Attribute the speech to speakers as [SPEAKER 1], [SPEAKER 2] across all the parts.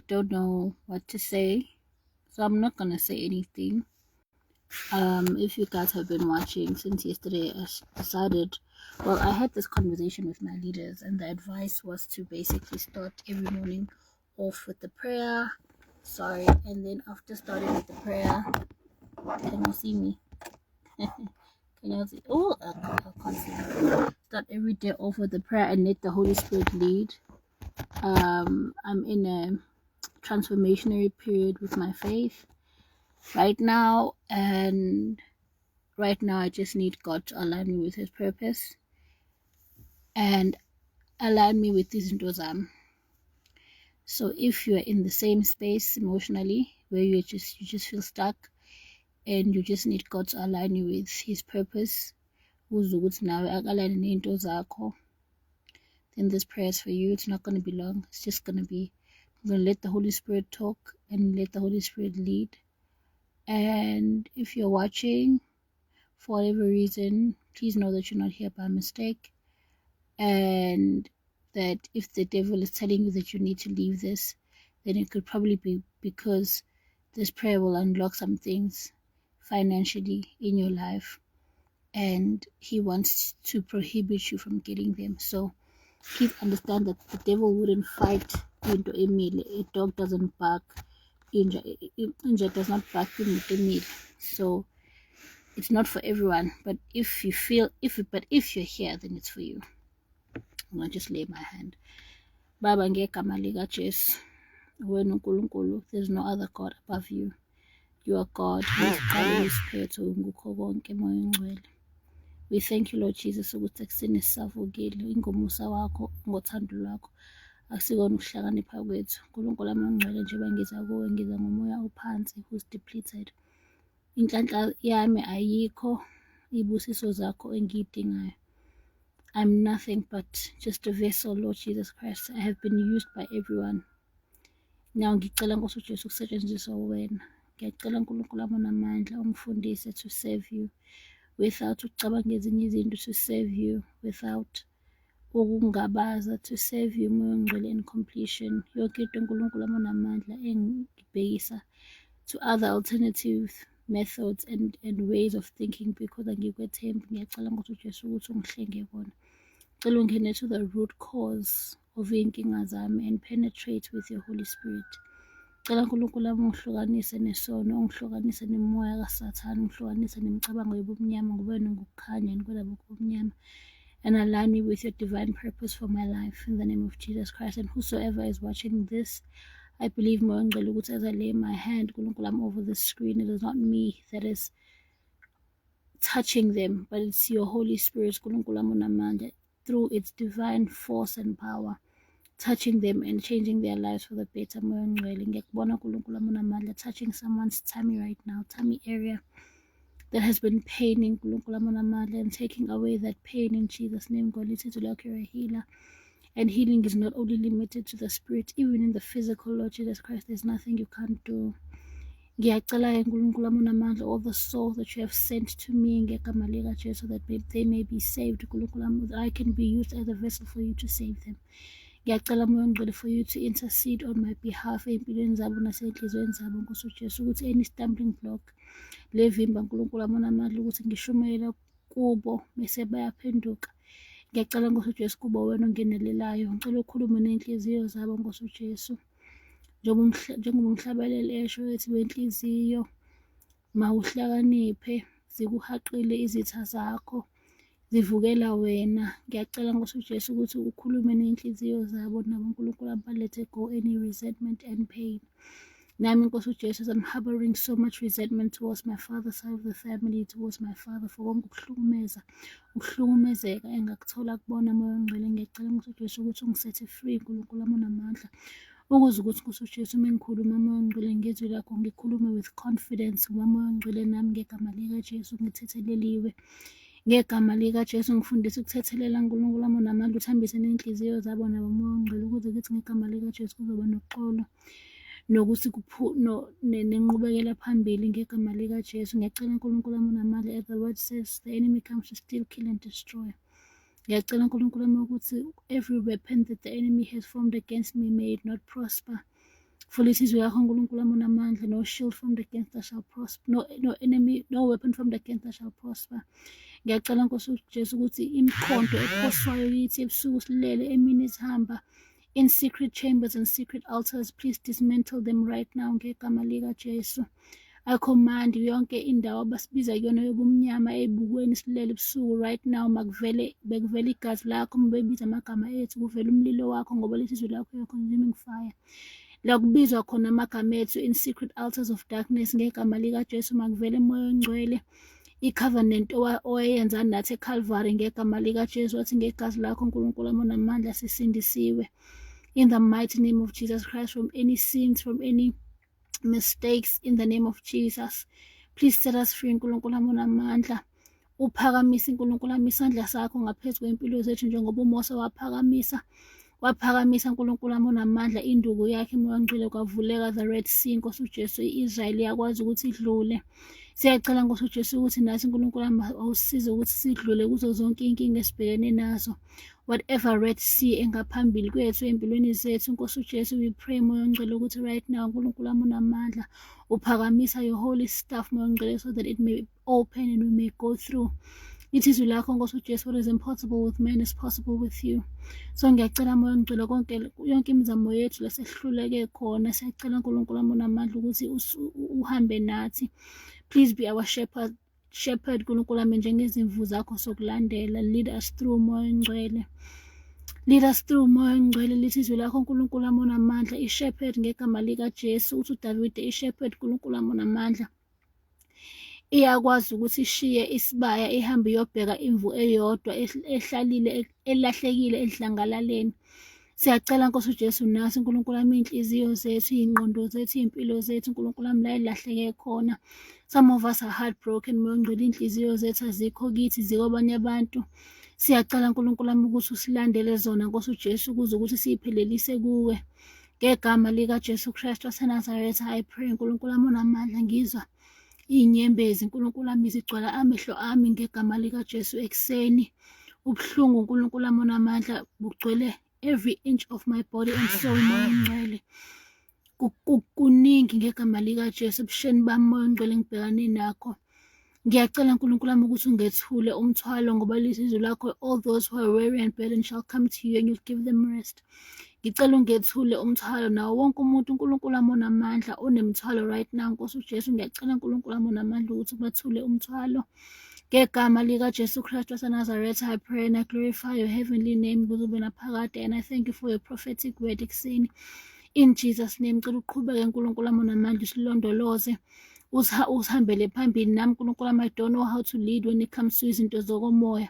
[SPEAKER 1] don't know what to say, so I'm not gonna say anything. If you guys have been watching since yesterday, I decided, well, I had this conversation with my leaders, and the advice was to basically start every morning off with the prayer. Sorry, and then after starting with the prayer, can you see me? Can you see? Oh, I can't see me. Start every day off with the prayer and let the Holy Spirit lead. I'm in a transformationary period with my faith right now, and right now I just need God to align me with his purpose and align me with these zam. So if you're in the same space emotionally where you just feel stuck and you just need God to align you with his purpose, then this prayer is for you. It's not going to be long. It's just going to be, I'm going to let the Holy Spirit talk and let the Holy Spirit lead. And if you're watching for whatever reason, please know that you're not here by mistake, and that if the devil is telling you that you need to leave this, then it could probably be because this prayer will unlock some things financially in your life, and he wants to prohibit you from getting them. So please understand that the devil wouldn't fight into a meal. A dog doesn't bark. Inja does not bark into a meal. So it's not for everyone. But if you're here, then it's for you. I'm gonna just lay my hand. Baba ngegama lika Jesu, wena uNkulunkulu, there's no other God above you. You are God. We thank you, Lord Jesus, ukuthi ekuseni sisavukile ingomusa wakho ngothando lwakho akusikona ukuhlakanipha kwethu. Nkulunkulu amangcwele njengoba ngiza kuwe ngiza ngomoya ophansi who's depleted. Inhlanhla yami ayikho, ibusiso zakho engiyidingayo. I'm nothing but just a vessel, Lord Jesus Christ. I have been used by everyone. Now ngicela Nkosi uJesu ukusetshenziswa wena. Ngiyacela uNkulunkulu amandla ungifundise to serve you without ucabanga ezinye izinto, to serve you without ukungabaza, to serve you moya ongcwele in completion. Yonke into uNkulunkulu amandla engibhekisa to other alternative methods and ways of thinking, because angikwethembi. Ngiyacela Nkosi uJesu ukuthi ungihlenge kona. Ngicela ungene to the root cause of iy'nkinga zami and penetrate with your Holy Spirit. Ngicela uNkulunkulu ungihlukanise nesono, ungihlukanise nemoya kaSathane, ungihlukanise nemicabango yobumnyama, ngoba wena ngukukhanya and kwelabo kubumnyama, and align me with your divine purpose for my life in the name of Jesus Christ. And whosoever is watching this, I believe moya ongcwele ukuthi as I lay my hand, uNkulunkulu, I'm over the screen. It is not me that is touching them, but it's your Holy Spirit, uNkulunkulu amandla, through its divine force and power, touching them and changing their lives for the better. Moya ongcwele, ngiyakubona uNkulunkulu amandla touching someone's tummy right now, tummy area that has been paining, uNkulunkulu amandla, and taking away that pain in Jesus' name. God, it's like you're a healer, and healing is not only limited to the spirit, even in the physical. Lord Jesus Christ, there's nothing you can't do. Ngiyacela uNkulunkulu amandla, all the souls that you have sent to me ngegama lika Jesu, that they may be saved, uNkulunkulu, that I can be used as a vessel for you to save them. Ngiyacela moya ongcwele for you to intercede on my behalf ey'mpilweni zabo nasey'nhliziyweni zabo, Nkosi uJesu, ukuthi any stumbling block levimba uNkulunkulu amandla ukuthi ngishumayela kubo bese bayaphenduka. Ngiyacela Nkosi uJesu kuba wena ongenelelayo, ngicela ukhulume nenhliziyo zabo, Nkosi uJesu, njengoba umhlabeleli esho ethi wenhliziyo mawuhlakaniphe, zikuhaqile izitha zakho, zivukela wena. Ngiyacela Nkosi uJesu ukuthi ukhulume nenhliziyo zabo, nabo uNkulunkulu abalethe go any resentment and pain. Nami Nkosi uJesu, as I'm harboring so much resentment towards my father's side of the family, towards my father, for konke ukuhlukumezeka engakuthola kubona moya ongcwele, ngiyacela Nkosi uJesu ukuthi ungisethe free, uNkulunkulu amandla, ukuze ukuthi Nkosi uJesu uma ngikhuluma moya ongcwele ngezwi lakho ngikhulume with confidence, ngoba moya ongcwele nami ngegama lika Jesu ngithetheleliwe. Ngegama lika Jesu ngifundisa ukuthethelela, uNkulunkulu amandla, uthambise nenhliziyo zabo nabo moya ongcwele, ukuze kithi ngegama lika Jesu kuzoba noxolo nokuthi nenqubekela phambili ngegama lika Jesu. Ngiyacela uNkulunkulu amandla, as the word says, the enemy comes to steal, kill and destroy. Ngiyacela uNkulunkulu ukuthi every weapon that the enemy has formed against me, may it not prosper. For it is yakho uNkulunkulu wami unamandla, no shield formed against us shall prosper, no enemy, no weapon formed against us shall prosper. Ngiyacela Nkosi uJesu ukuthi imikhonto ephoswayo yithi ebusuku silele emini sihamba in secret chambers and secret altars, please dismantle them right now ngegama lika Jesu. I command yonke indawo abasibiza kuyona yobumnyama ebukweni silele ebusuku right now, bekuvela igazi lakho, bebiza amagama ethu, kuvela umlilo wakho ngoba lesizwe lakho consuming fire. La kubizwa khona amagama ethu in secret altars of darkness ngegama lika Jesu, makuvele moya ongcwele, i-covenant owayenza nathi eCalvary ngegama lika Jesu, wathi ngegazi lakho uNkulunkulu wami onamandla sisindisiwe. In the mighty name of Jesus Christ, from any sins, from any mistakes, in the name of Jesus, please set us free uNkulunkulu wami onamandla. Uphakamise uNkulunkulu wami isandla sakho ngaphezu kwempilo zethu njengoba uMose waphakamisa uNkulunkulu wami onamandla induku yakhe moya ongcwele, kwavuleka the Red Sea. Nkosi uJesu, i-Israyeli yakwazi ukuthi idlule. Siyacela Nkosi uJesu ukuthi nathi uNkulunkulu wami awusize ukuthi sidlule kuzo zonke inkinga esibhekene nazo, whatever Red Sea engaphambili kwethu empilweni zethu. Nkosi uJesu, we pray moya ongcwele ukuthi right now uNkulunkulu wami unamandla uphakamisa your holy staff moya ongcwele, so that it may open and we may go through. Izwi lakho Nkosi uJesu, what is impossible with man is possible with you. So ngiyacela moya ongcwele konke yonke imizamo yethu lasehluleke khona, siyacela uNkulunkulu wami unamandla ukuthi uhambe nathi. Please be our shepherd uNkulunkulu wami njengezimvu zakho sokulandela. Lead us through moya ongcwele. Lead us through moya ongcwele. Lithi izwi lakho uNkulunkulu wami onamandla, i-shepherd ngegama lika Jesu, uthi uDavide i-shepherd uNkulunkulu wami onamandla iyakwazi ukuthi ishiye isibaya ihambe iyobheka imvu eyodwa elahlekile edlangalaleni. Siyacela Nkosi uJesu nathi uNkulunkulu wami inhliziyo zethu, iy'ngqondo zethu, iy'mpilo zethu uNkulunkulu wami la elahleke khona. Some of us are heartbroken moya ongcwele, inhliziyo zethu azikho kithi, zikwabanye abantu. Siyacela uNkulunkulu wami ukuthi usilandele zona Nkosi uJesu, ukuze ukuthi siyiphelelise kuwe ngegama lika Jesu Kristu waseNazaretha. I pray uNkulunkulu wami onamandla, ngizwa iy'nyembezi uNkulunkulu wami zigcwala amehlo ami ngegama lika Jesu ekuseni. Ubuhlungu uNkulunkulu wami onamandla bugcwele every inch of my body and soul moya ongcwele. Kuningi ngegama lika Jesu ebusheni bami moya ongcwele ngibhekane nakho. Ngiyacela uNkulunkulu wami ukuthi ungethule umthwalo, ngoba lisizwe lakho, all those who are weary and burdened shall come to you and you'll give them rest. Ngicela ungethule umthwalo nawo wonke umuntu uNkulunkulu wami onamandla onemthwalo right now. Nkosi uJesu, ngiyacela uNkulunkulu wami onamandla ukuthi ubathule umthwalo ngegama lika Jesu Kristu waseNazaretha. I pray and I glorify your heavenly name kuze ube naphakade, and I thank you for your prophetic word ekuseni. In Jesus name, ngicela uqhubeke uNkulunkulu wami onamandla usilondoloze, usihambele phambili. Nami uNkulunkulu wami, I don't know how to lead when it comes to izinto zokomoya,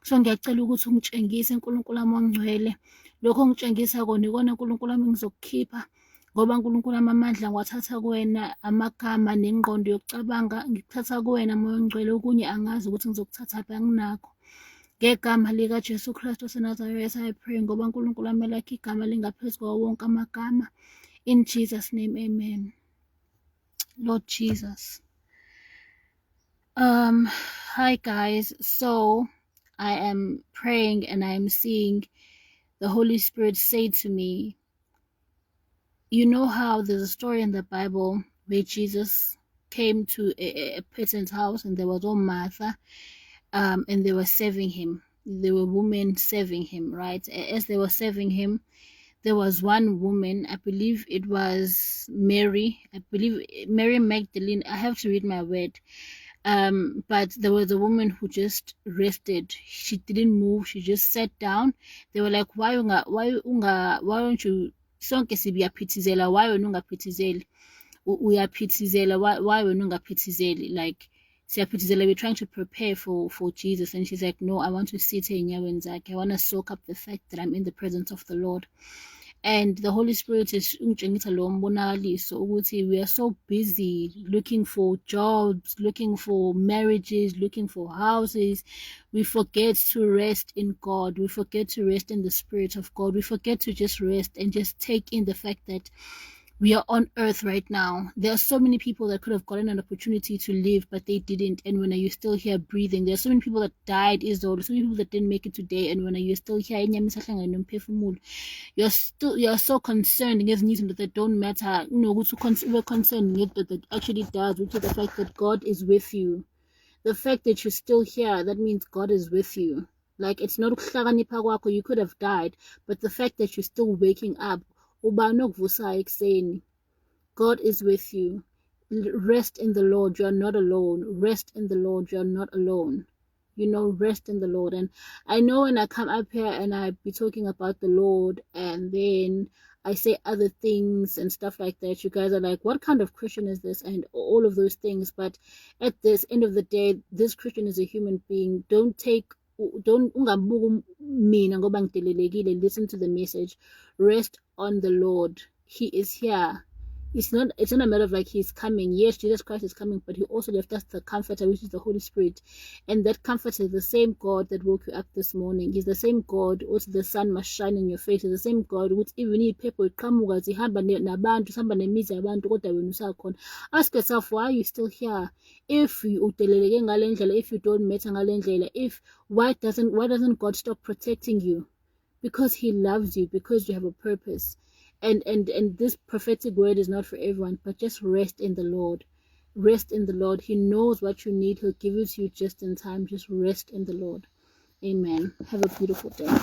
[SPEAKER 1] so ngiyacela ukuthi ungitshengise uNkulunkulu wami ongcwele. Lokho ongitshengisa kona ikona uNkulunkulu wami engizokukhipha, ngoba uNkulunkulu wami amandla ngiwathatha kuwena, amagama nengqondo yokucabanga ngikuthatha kuwena moya ongcwele. Okunye angazi ukuthi ngizokuthathaphi, anginakho. Ngegama lika Jesu Kristu waseNazaretha I pray, ngoba uNkulunkulu wami lakho igama lingaphezu kwawo wonke amagama. In Jesus name, amen. Lord Jesus. Hi guys, so I am praying and I am seeing the Holy Spirit say to me, you know how there's a story in the Bible where Jesus came to a person's house and there was one Martha, and they were serving him. There were women serving him, right? As they were serving him, there was one woman, I believe it was Mary, Mary Magdalene. I have to read my word. But there was a woman who just rested. She didn't move. She just sat down. They were like, why don't you sonke siyaphithizela, why wena ungaphithizeli, uyaphithizela, why wena ungaphithizeli, like siyaphithizela, we're trying to prepare for Jesus. And she's like, no, I want to sit here in Yahweh. I want to soak up the fact that I'm in the presence of the Lord. And the Holy Spirit is we are so busy looking for jobs, looking for marriages, looking for houses. We forget to rest in God. We forget to rest in the Spirit of God. We forget to just rest and just take in the fact that We are on earth right now. There are so many people that could have gotten an opportunity to live, but they didn't. And when are you still here breathing? There are so many people that died, so many people that didn't make it today. And when are you still here? You're so concerned against news that don't matter. We're concerned that actually does, which is the fact that God is with you. The fact that you're still here, that means God is with you. Like, it's not you could have died, but the fact that you're still waking up, God is with you. Rest in the Lord. You are not alone. Rest in the Lord. You are not alone. Rest in the Lord. And I know when I come up here and I be talking about the Lord, and then I say other things and stuff like that, you guys are like, what kind of Christian is this? And all of those things. But at this end of the day, this Christian is a human being. Don't listen to the message. Rest on the Lord. He is here. It's not a matter of like he's coming. Yes, Jesus Christ is coming, but he also left us the comforter, which is the Holy Spirit. And that comforter is the same God that woke you up this morning. He's the same God which the sun must shine in your face. He's the same God which even if people come ask yourself, why are you still here? If you don't matter, why doesn't God stop protecting you? Because he loves you, because you have a purpose. And this prophetic word is not for everyone, but just rest in the Lord. Rest in the Lord. He knows what you need. He'll give it to you just in time. Just rest in the Lord. Amen. Have a beautiful day.